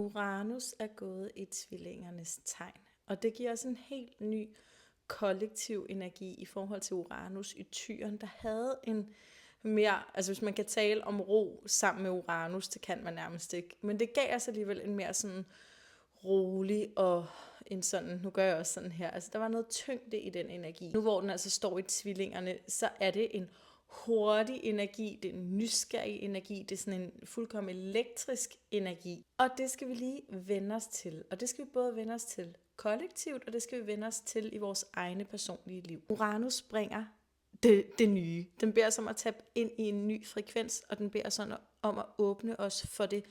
Uranus er gået i tvillingernes tegn, og det giver os en helt ny kollektiv energi i forhold til Uranus i Tyren, der havde en mere, altså hvis man kan tale om ro sammen med Uranus, det kan man nærmest ikke, men det gav os alligevel en mere sådan rolig og en sådan, nu gør jeg også sådan her, altså der var noget tyngde i den energi. Nu hvor den altså står i tvillingerne, så er det en hurtig energi, det er en nysgerrig energi, det er sådan en fuldkommen elektrisk energi. Og det skal vi lige vende os til, og det skal vi både vende os til kollektivt, og det skal vi vende os til i vores egne personlige liv. Uranus bringer det nye. Den beder os om at tabe ind i en ny frekvens, og den beder os om at åbne os for det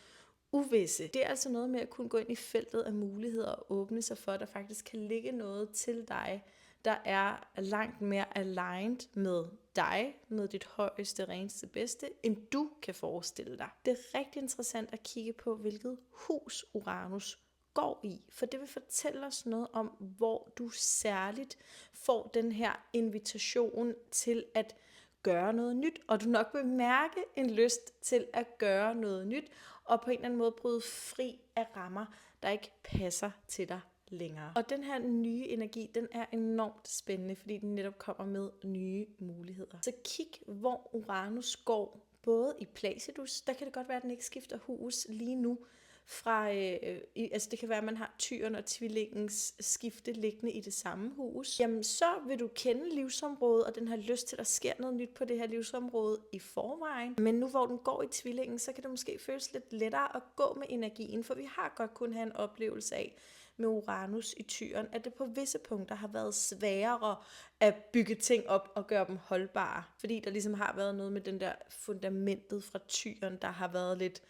uvisse. Det er altså noget med at kunne gå ind i feltet af muligheder og åbne sig for, at der faktisk kan ligge noget til dig, der er langt mere aligned med dig, med dit højeste, reneste, bedste, end du kan forestille dig. Det er rigtig interessant at kigge på, hvilket hus Uranus går i, for det vil fortælle os noget om, hvor du særligt får den her invitation til at gøre noget nyt, og du nok vil mærke en lyst til at gøre noget nyt, og på en eller anden måde bryde fri af rammer, der ikke passer til dig længere. Og den her nye energi, den er enormt spændende, fordi den netop kommer med nye muligheder. Så kig, hvor Uranus går, både i Placidus, der kan det godt være, at den ikke skifter hus lige nu, altså det kan være, at man har Tyren og tvillingens skifte liggende i det samme hus, jamen så vil du kende livsområdet, og den har lyst til, at der sker noget nyt på det her livsområde i forvejen. Men nu hvor den går i tvillingen, så kan det måske føles lidt lettere at gå med energien, for vi har godt kun have en oplevelse af med Uranus i Tyren, at det på visse punkter har været sværere at bygge ting op og gøre dem holdbare, fordi der ligesom har været noget med den der fundamentet fra Tyren, der har været lidt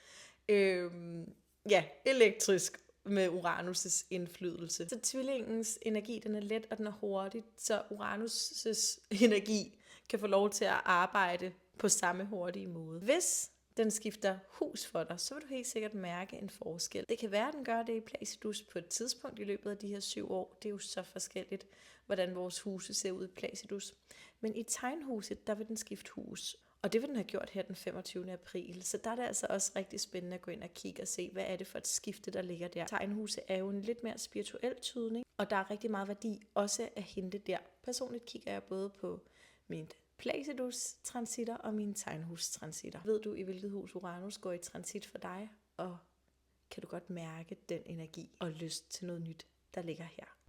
elektrisk med Uranus' indflydelse. Så tvillingens energi, den er let, og den er hurtig, så Uranus' energi kan få lov til at arbejde på samme hurtige måde. Hvis den skifter hus for dig, så vil du helt sikkert mærke en forskel. Det kan være, at den gør det i Placidus på et tidspunkt i løbet af de her 7 år. Det er jo så forskelligt, hvordan vores huse ser ud i Placidus. Men i tegnhuset, der vil den skifte hus. Og det vil den have gjort her den 25. april. Så der er det altså også rigtig spændende at gå ind og kigge og se, hvad er det for et skifte, der ligger der. Tegnhuset er jo en lidt mere spirituel tydning, og der er rigtig meget værdi også at hente der. Personligt kigger jeg både på mit Placidus-transitter og mine tegnhus-transitter. Ved du, i hvilket hus Uranus går i transit for dig, og kan du godt mærke den energi og lyst til noget nyt, der ligger her?